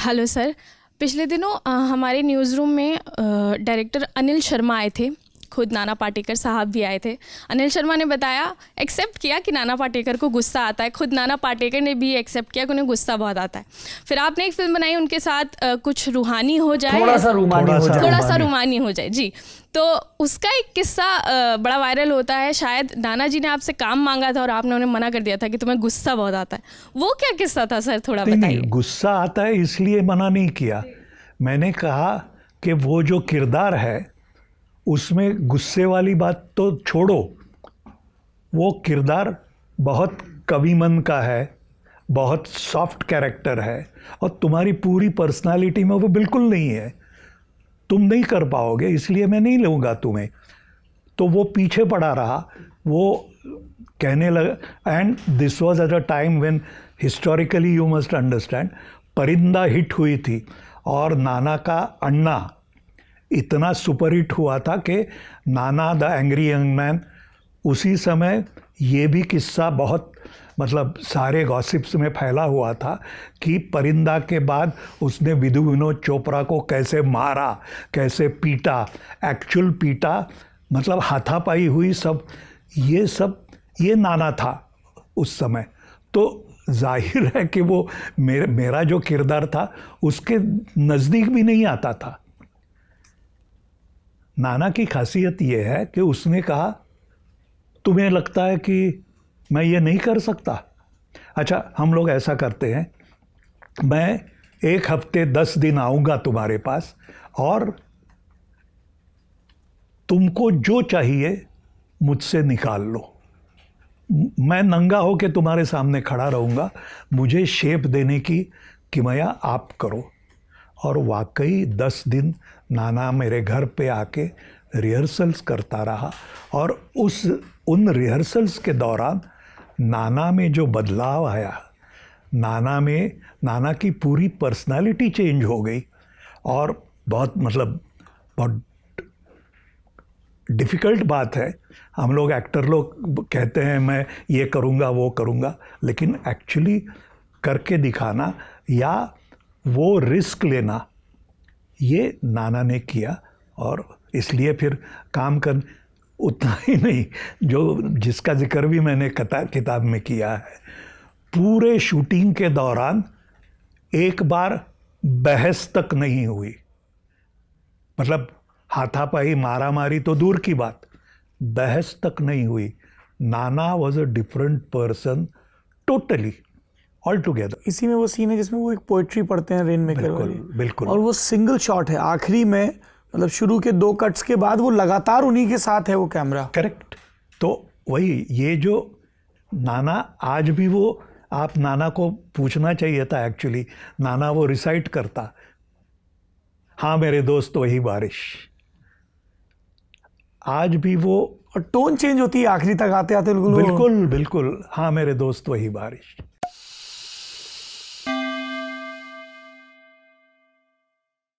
Hello sir, पिछले दिनों हमारे न्यूज़ रूम में डायरेक्टर अनिल शर्मा आए थे, खुद नाना पाटेकर साहब भी आए थे। अनिल शर्मा ने बताया, एक्सेप्ट किया कि नाना पाटेकर को गुस्सा आता है। खुद नाना पाटेकर ने भी एक्सेप्ट किया कि उन्हें गुस्सा बहुत आता है। फिर आपने एक फिल्म बनाई उनके साथ, कुछ रूहानी हो जाए, थोड़ा सा रूमानी हो जाए जी। तो उसका एक किस्सा बड़ा वायरल होता है। शायद नाना जी ने आपसे काम मांगा था और आपने उन्हें मना कर दिया था कि तुम्हें गुस्सा बहुत आता है। वो क्या किस्सा था सर, थोड़ा बताइए। गुस्सा आता है इसलिए मना नहीं किया। मैंने कहा कि वो जो किरदार है उसमें गुस्से वाली बात तो छोड़ो, वो किरदार बहुत कवि मन का है, बहुत सॉफ्ट कैरेक्टर है और तुम्हारी पूरी पर्सनालिटी में वो बिल्कुल नहीं है। तुम नहीं कर पाओगे, इसलिए मैं नहीं लूँगा तुम्हें। तो वो पीछे पड़ा रहा। वो कहने लगा, and this was at a time when historically you must understand, परिंदा हिट हुई थी और नाना का अन्ना इतना सुपर हिट हुआ था कि नाना द एंग्री यंग मैन, उसी समय ये भी किस्सा बहुत मतलब सारे गॉसिप्स में फैला हुआ था कि परिंदा के बाद उसने विधु विनोद चोपड़ा को कैसे मारा, कैसे पीटा, एक्चुअल पीटा, मतलब हाथापाई हुई, ये नाना था उस समय। तो जाहिर है कि वो मेरा जो किरदार था उसके नज़दीक भी नहीं आता था। नाना की खासियत ये है कि उसने कहा, तुम्हें लगता है कि मैं ये नहीं कर सकता? अच्छा, हम लोग ऐसा करते हैं, मैं 1 हफ्ते 10 दिन आऊँगा तुम्हारे पास और तुमको जो चाहिए मुझसे निकाल लो। मैं नंगा होके तुम्हारे सामने खड़ा रहूँगा, मुझे शेप देने की किमया आप करो। और वाकई 10 दिन नाना मेरे घर पे आके रिहर्सल्स करता रहा और उन रिहर्सल्स के दौरान नाना में जो बदलाव आया, नाना की पूरी पर्सनालिटी चेंज हो गई। और बहुत डिफ़िकल्ट बात है। हम लोग एक्टर लोग कहते हैं मैं ये करूँगा वो करूँगा, लेकिन एक्चुअली करके दिखाना या वो रिस्क लेना, ये नाना ने किया। और इसलिए फिर काम कर उतना ही नहीं, जो जिसका जिक्र भी मैंने किताब में किया है, पूरे शूटिंग के दौरान एक बार बहस तक नहीं हुई। मतलब हाथापाई मारामारी तो दूर की बात, बहस तक नहीं हुई। नाना was a different person totally, all together. इसी में वो सीन है जिसमें वो एक पोएट्री पढ़ते हैं रेन मेकर वाली, बिल्कुल। और वो सिंगल शॉट है आखिरी में, मतलब शुरू के 2 कट्स के बाद वो लगातार उन्हीं के साथ है वो कैमरा। करेक्ट। तो वही, ये जो नाना आज भी, वो आप नाना को पूछना चाहिए था एक्चुअली, नाना वो रिसाइट करता, हाँ मेरे दोस्त वही बारिश। आज भी वो, और टोन चेंज होती है आखिरी तक आते आते, बिल्कुल, हाँ मेरे दोस्त वही बारिश।